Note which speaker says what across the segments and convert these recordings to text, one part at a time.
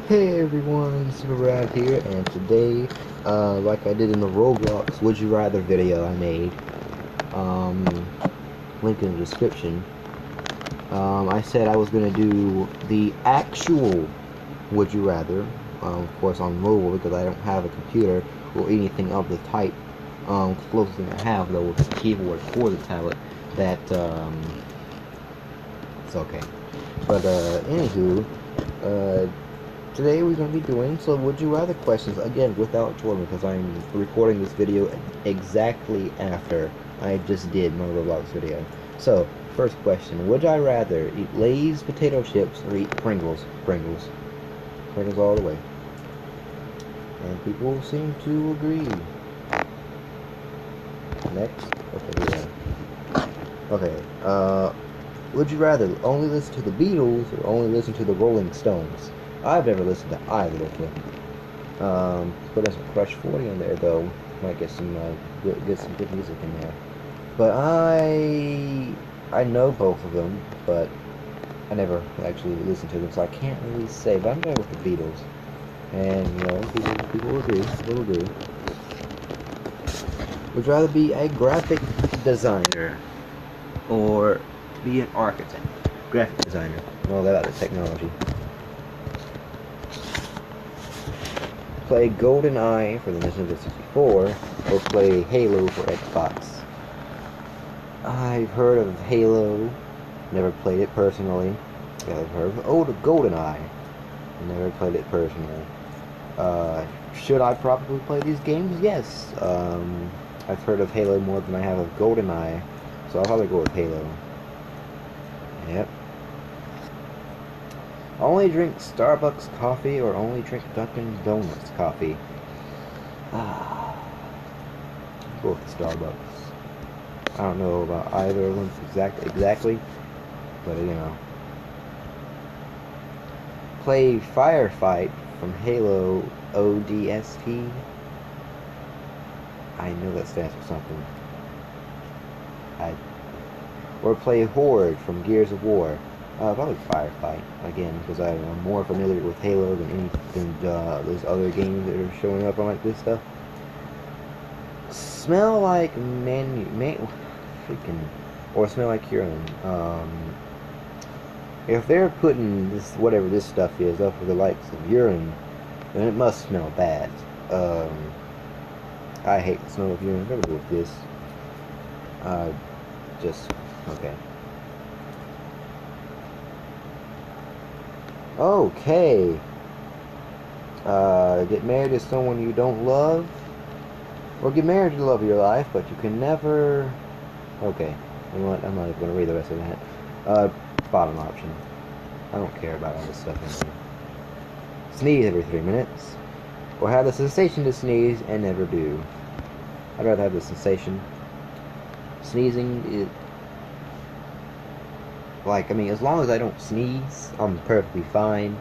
Speaker 1: Hey everyone, Super Brad here, and today, like I did in the Roblox Would You Rather video I made, um, link in the description, I said I was going to do the actual Would You Rather, of course on mobile because I don't have a computer or anything of the type. Closest thing I have though is a keyboard for the tablet that, it's okay. But, anywho, today we're going to be doing some Would You Rather questions, again, without Jordan, because I'm recording this video exactly after I just did my Roblox video. So, first question, would I rather eat Lay's potato chips or eat Pringles? Pringles. Pringles all the way. And people seem to agree. Next. Okay, yeah. Okay, would you rather only listen to the Beatles or only listen to the Rolling Stones? I've never listened to either of them. Put some Crush 40 on there though. Might get some good music in there. But I know both of them, but I never actually listened to them, so I can't really say. But I'm going with the Beatles, and you know, people will agree. People will agree. Would you rather be a graphic designer or be an architect? Graphic designer. Know all about the technology. Play GoldenEye for the Nintendo 64 or play Halo for Xbox. I've heard of Halo, never played it personally. I've heard of GoldenEye, never played it personally. Should I probably play these games? Yes. I've heard of Halo more than I have of GoldenEye, so I'll probably go with Halo. Yep. Only drink Starbucks coffee or only drink Dunkin' Donuts coffee? Go with the Starbucks. I don't know about either of them exactly, but you know. Play Firefight from Halo ODST. I know that stands for something. Or play Horde from Gears of War. Probably Firefight, again, because I'm more familiar with Halo than those other games that are showing up on like this stuff. Smell like or smell like urine. If they're putting this, whatever this stuff is, up for the likes of urine, then it must smell bad. I hate the smell of urine. I'm gonna go with this. Okay. Okay. Get married to someone you don't love, or get married to the love of your life, but you can never. Okay. You know what? I'm not even gonna read the rest of that. Bottom option. I don't care about all this stuff anymore. Sneeze every 3 minutes, or have the sensation to sneeze and never do. I'd rather have the sensation. Sneezing is like, I mean, as long as I don't sneeze, I'm perfectly fine.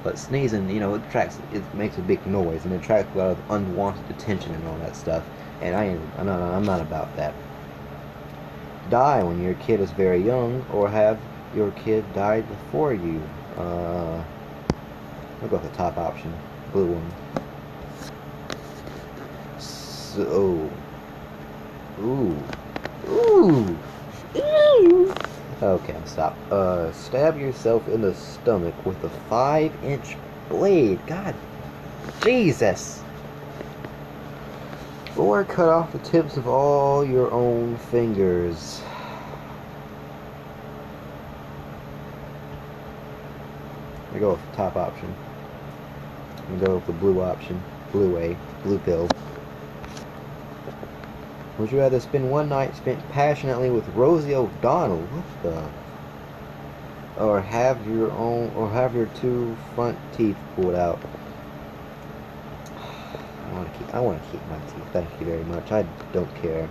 Speaker 1: But sneezing, you know, it makes a big noise and it attracts a lot of unwanted attention and all that stuff. And I'm not about that. Die when your kid is very young, or have your kid died before you. I'll go with the top option, blue one. So, ooh. Okay, stop. Stab yourself in the stomach with a 5-inch blade. God, Jesus. Or cut off the tips of all your own fingers. I go with the top option. I'm gonna go with the blue option. Blue pill. Would you rather spend one night spent passionately with Rosie O'Donnell? What the? Or have your 2 front teeth pulled out? I want to keep my teeth. Thank you very much. I don't care.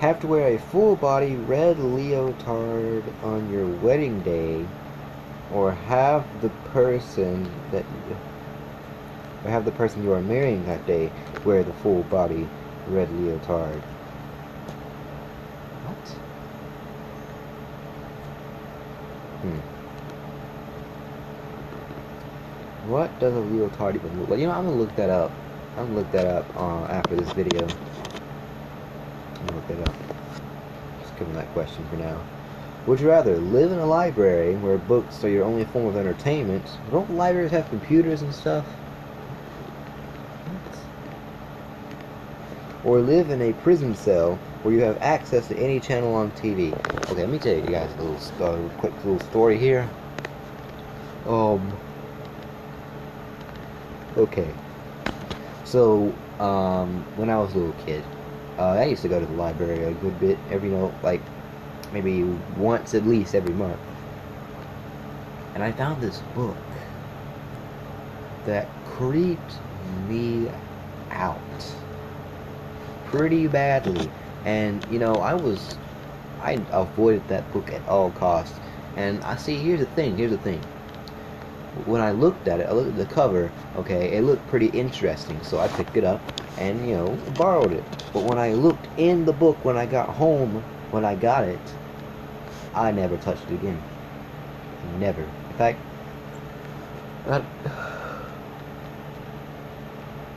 Speaker 1: Have to wear a full body red leotard on your wedding day, or have the person you are marrying that day wear the full body red leotard. What? What does a leotard even look like? You know, I'm gonna look that up. I'm gonna look that up after this video. I'm gonna look that up. Just give them that question for now. Would you rather live in a library where books are your only form of entertainment? Don't libraries have computers and stuff? Or live in a prison cell where you have access to any channel on TV? Okay, let me tell you guys a little quick little story here. Okay. So, when I was a little kid, I used to go to the library a good bit every, like, maybe once at least every month. And I found this book that creeped me out pretty badly. And, I avoided that book at all costs. And here's the thing. When I looked at it, I looked at the cover, okay, it looked pretty interesting, so I picked it up and, borrowed it. But when I looked in the book when I got home, when I got it, I never touched it again. Never. In fact,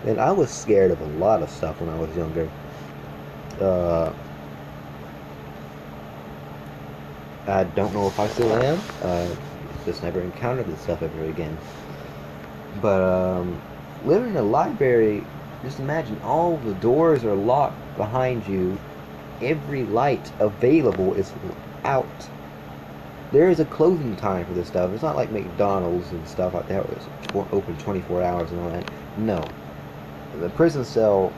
Speaker 1: and I was scared of a lot of stuff when I was younger. I don't know if I still am. Just never encountered this stuff ever again. But living in a library, just imagine all the doors are locked behind you. Every light available is out. There is a closing time for this stuff. It's not like McDonald's and stuff like that where it's open 24 hours and all that. No. The prison cell,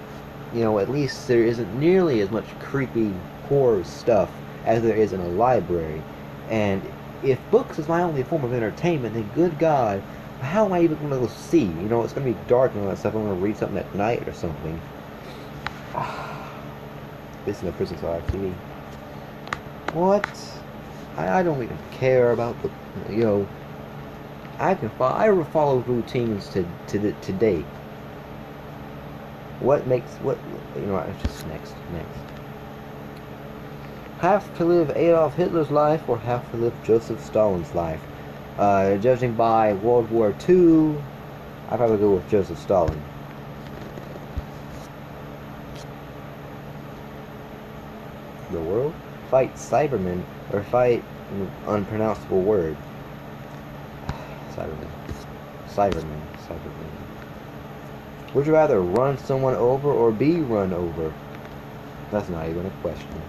Speaker 1: at least there isn't nearly as much creepy horror stuff as there is in a library. And if books is my only form of entertainment, then good God, how am I even going to go see? It's going to be dark and all that stuff. I'm going to read something at night or something. This is no prison cell TV. What? I don't even care about the, I follow routines today. Just next. Have to live Adolf Hitler's life or have to live Joseph Stalin's life? Judging by World War II, I'd probably go with Joseph Stalin. The world? Fight Cybermen or fight an unpronounceable word? Cybermen. Would you rather run someone over or be run over? That's not even a question.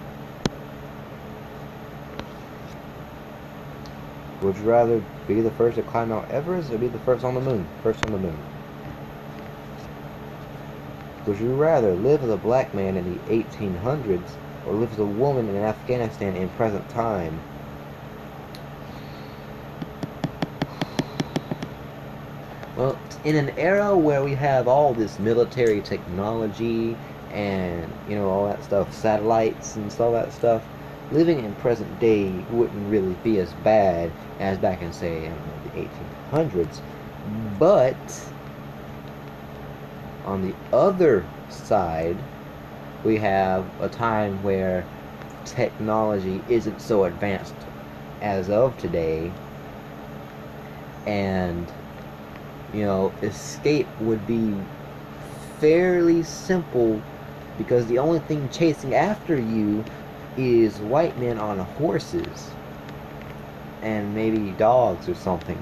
Speaker 1: Would you rather be the first to climb Mount Everest or be the first on the moon? First on the moon. Would you rather live as a black man in the 1800s or live as a woman in Afghanistan in present time? Well, in an era where we have all this military technology and, all that stuff, satellites and all that stuff, living in present day wouldn't really be as bad as back in, say, the 1800s. But on the other side, we have a time where technology isn't so advanced as of today, and escape would be fairly simple because the only thing chasing after you is white men on horses and maybe dogs or something.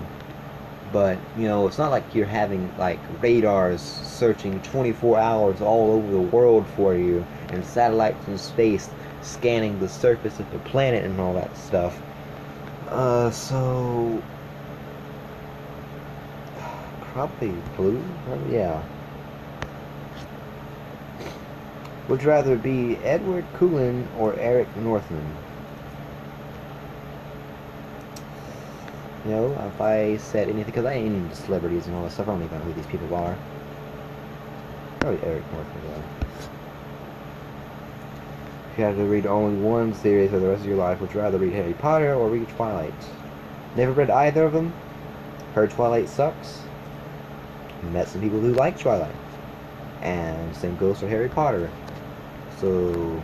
Speaker 1: But it's not like you're having like radars searching 24 hours all over the world for you and satellites in space scanning the surface of the planet and all that stuff. So probably blue. Yeah. Would you rather be Edward Cullen or Eric Northman? If I said anything, because I ain't into celebrities and all that stuff, I don't even know who these people are. Probably Eric Northman, though. If you had to read only one series for the rest of your life, would you rather read Harry Potter or read Twilight? Never read either of them. Heard Twilight sucks. Met some people who like Twilight. And same goes for Harry Potter. So,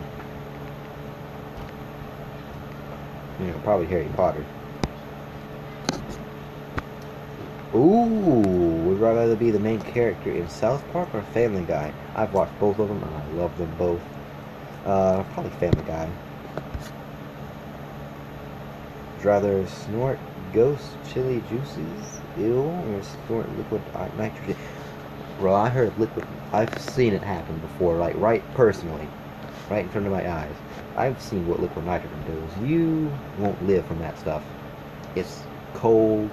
Speaker 1: probably Harry Potter. Ooh, Would I rather be the main character in South Park or Family Guy? I've watched both of them and I love them both. Probably Family Guy. Would rather snort ghost chili juices, ill, or snort liquid nitrogen? Well, I heard liquid. I've seen it happen before, like right personally, right in front of my eyes. I've seen what liquid nitrogen does. You won't live from that stuff. It's cold.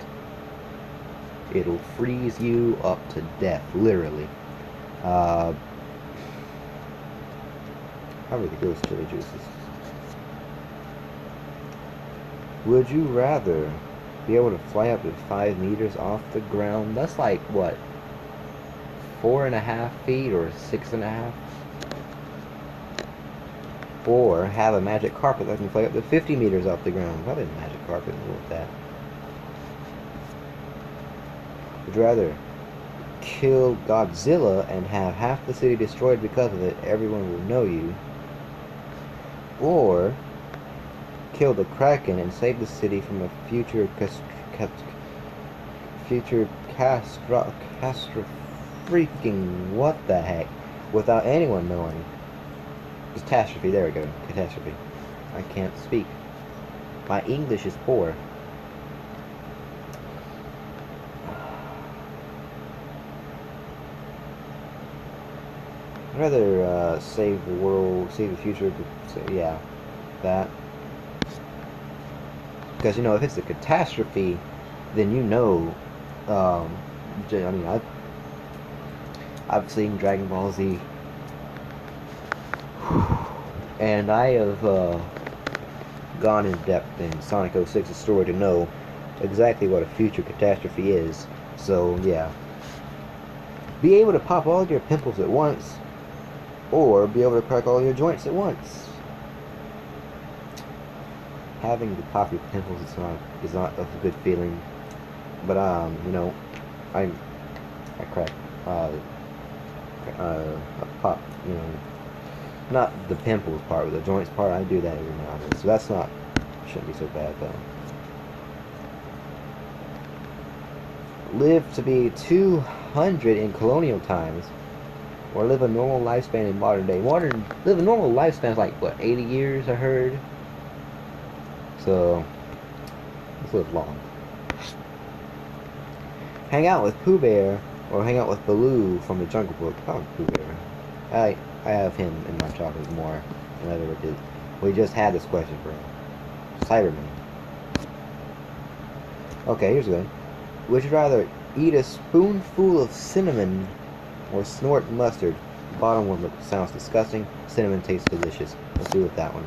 Speaker 1: It'll freeze you up to death, literally. Probably the ghost chili juices. Would you rather be able to fly up to 5 meters off the ground? That's like, what, 4.5 feet or 6.5? Or have a magic carpet that can fly up to 50 meters off the ground? Probably a magic carpet with that. Would you rather kill Godzilla and have half the city destroyed because of it? Everyone will know you. Or kill the Kraken and save the city from a future freaking what the heck, without anyone knowing. Catastrophe, there we go. Catastrophe. I can't speak. My English is poor. I'd rather save the world, save the future. Yeah, that. Because, you know, if it's a catastrophe, then you know. I mean, I've seen Dragon Ball Z, and I have gone in depth in Sonic 06's story to know exactly what a future catastrophe is. So yeah, be able to pop all your pimples at once, or be able to crack all your joints at once. Having to pop your pimples is not a good feeling, but you know, I crack pop, you know, not the pimples part, but the joints part. I do that every now and then, so that's not, shouldn't be so bad though. Live to be 200 in colonial times, or live a normal lifespan in modern day. Live a normal lifespan is like, what, 80 years I heard? So, let's live long. Hang out with Pooh Bear, or hang out with Baloo from the Jungle Book. Probably Pooh Bear. I have him in my childhood more than I ever did. We just had this question for him. Cyberman. Okay, here's one. Would you rather eat a spoonful of cinnamon or snort mustard? The bottom one sounds disgusting. Cinnamon tastes delicious. Let's do with that one.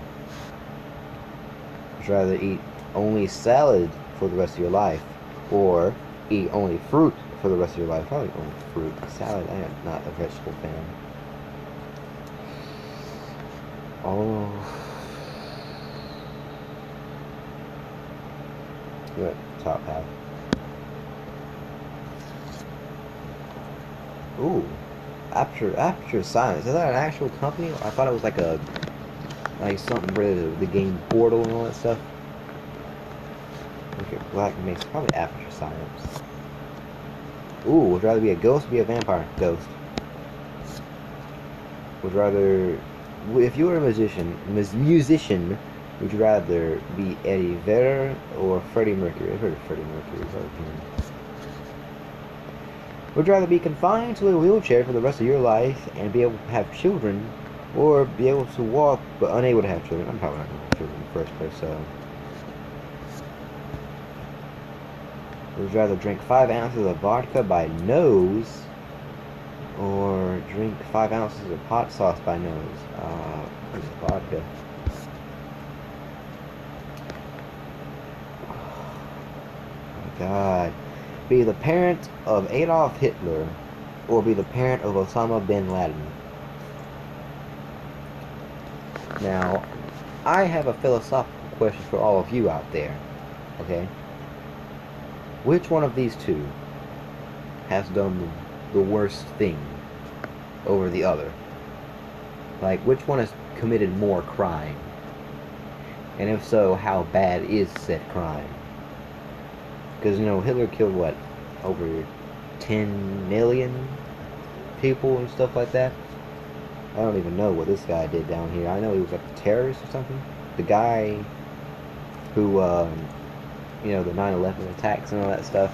Speaker 1: Would you rather eat only salad for the rest of your life, or eat only fruit for the rest of your life? Probably only fruit. Salad, I am not a vegetable fan. Oh. Good. Top half. Ooh. Aperture Science. Is that an actual company? I thought it was like something related to the game Portal and all that stuff. Look at Black Mesa. Probably Aperture Science. Ooh, would you rather be a ghost or be a vampire? Ghost. Would you rather, if you were a musician, would you rather be Eddie Vedder or Freddie Mercury? I've heard of Freddie Mercury. Would you rather be confined to a wheelchair for the rest of your life and be able to have children, or be able to walk but unable to have children? I'm probably not going to have children in the first place, so. Would you rather drink 5 ounces of vodka by nose, or drink 5 ounces of hot sauce by nose? What is vodka? Oh my God. Be the parent of Adolf Hitler, or be the parent of Osama bin Laden? Now, I have a philosophical question for all of you out there, okay? Which one of these two has done the worst thing over the other? Like, which one has committed more crime? And if so, how bad is said crime? Because, you know, Hitler killed, what, over 10 million people and stuff like that. I don't even know what this guy did down here. I know he was like a terrorist or something. The guy who, you know, the 9/11 attacks and all that stuff.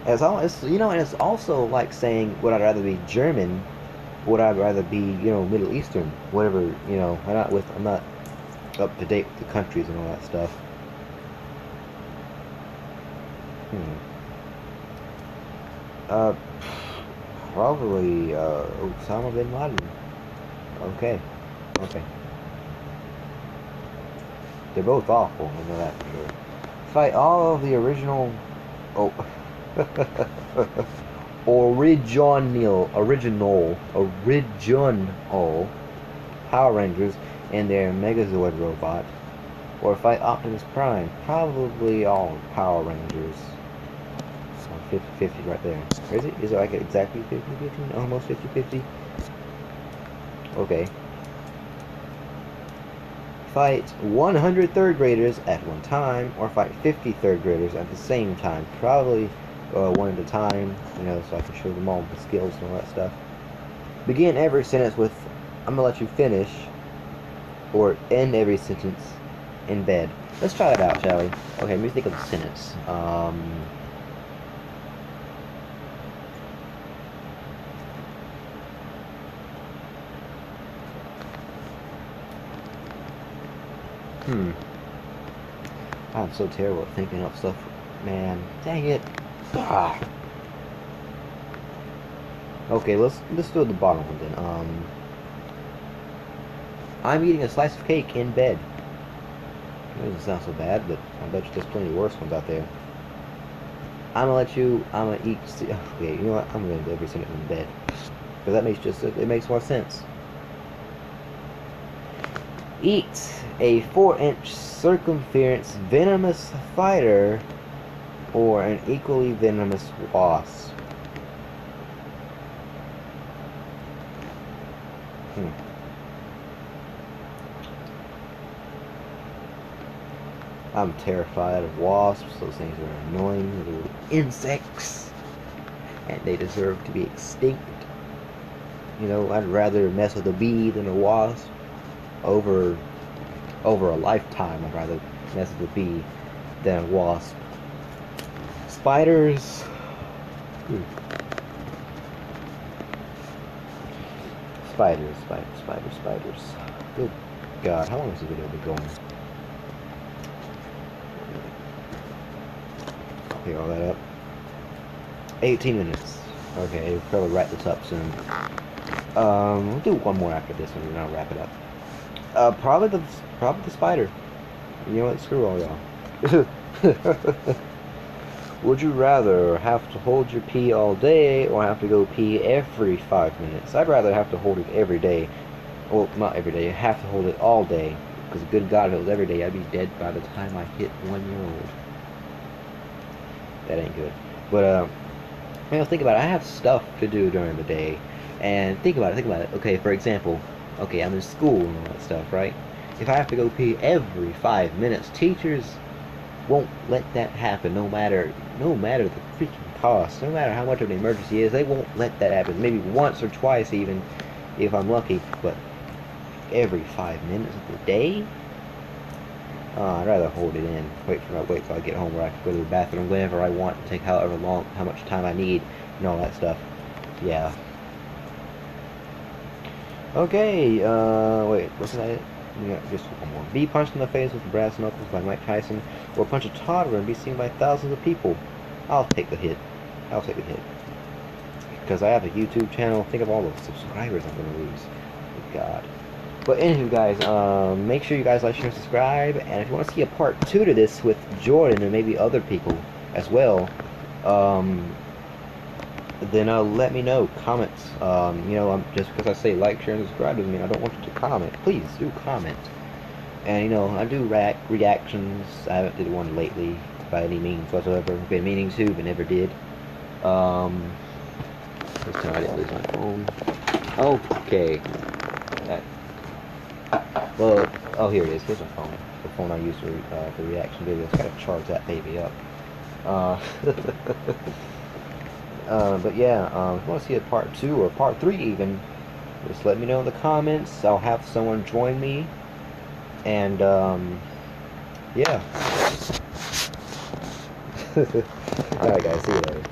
Speaker 1: It's you know, and it's also like saying, would I rather be German? Would I rather be, you know, Middle Eastern? Whatever, you know. I'm not up to date with the countries and all that stuff. Probably Osama bin Laden. Okay. Okay. They're both awful, I know that for sure. Fight all of the original original Power Rangers and their Megazord robot, or fight Optimus Prime. Probably all Power Rangers. 50-50 right there. Is it? Is it like exactly 50-50? Almost 50-50? Okay. Fight 100 third graders at one time, or fight 50 third graders at the same time. Probably one at a time, you know, so I can show them all the skills and all that stuff. Begin every sentence with, I'm gonna let you finish, or end every sentence in bed. Let's try that out, shall we? Okay, let me think of a sentence. I'm so terrible at thinking of stuff, man. Dang it. Ah. Okay, let's do the bottom one then. I'm eating a slice of cake in bed. It doesn't sound so bad, but I bet you there's plenty worse ones out there. I'm gonna eat. Okay, you know what? I'm gonna do every sentence in bed, because that it makes more sense. Eat a 4-inch circumference venomous spider or an equally venomous wasp. I'm terrified of wasps. Those things are annoying little insects, and they deserve to be extinct. You know, I'd rather mess with a bee than a wasp. Over a lifetime, I'd rather mess with a bee than a wasp. Spiders. Spiders. Good God, how long is this video been going? Pick all that up. 18 minutes. Okay, we'll probably wrap this up soon. We'll do one more after this one, and I'll wrap it up. Probably the spider. You know what? Screw all y'all. Would you rather have to hold your pee all day or have to go pee every 5 minutes? I'd rather have to hold it every day. Well, not every day. I have to hold it all day. Because good God, if it was every day, I'd be dead by the time I hit 1 year old. That ain't good. But, you know, think about it. I have stuff to do during the day. And think about it. Okay, for example, okay, I'm in school and all that stuff, right? If I have to go pee every 5 minutes, teachers won't let that happen, no matter the freaking cost, no matter how much of an emergency it is. They won't let that happen. Maybe once or twice, even if I'm lucky. But every 5 minutes of the day, I'd rather hold it in. Wait till I get home, where I can go to the bathroom whenever I want, take however long, how much time I need, and all that stuff. Yeah. Okay, wait, what's that? We got just one more. Be punched in the face with brass knuckles by Mike Tyson, or punch a toddler and be seen by thousands of people. I'll take the hit. Because I have a YouTube channel. Think of all those subscribers I'm gonna lose. Good God. But anywho, guys, make sure you guys like, share, and subscribe. And if you want to see a part 2 to this with Jordan and maybe other people as well, then let me know. Comments. You know, just because I say like, share, and subscribe doesn't mean I don't want you to comment. Please do comment. And you know, I do reactions. I haven't did one lately by any means whatsoever. Been meaning to, but never did. This time I didn't lose my phone. Okay. Well, oh, here it is. Here's my phone. the phone I use for reaction videos. Gotta charge that baby up. Uh, but yeah, if you want to see a part 2 or part 3 even, just let me know in the comments. I'll have someone join me. And, yeah. Alright guys, see you later.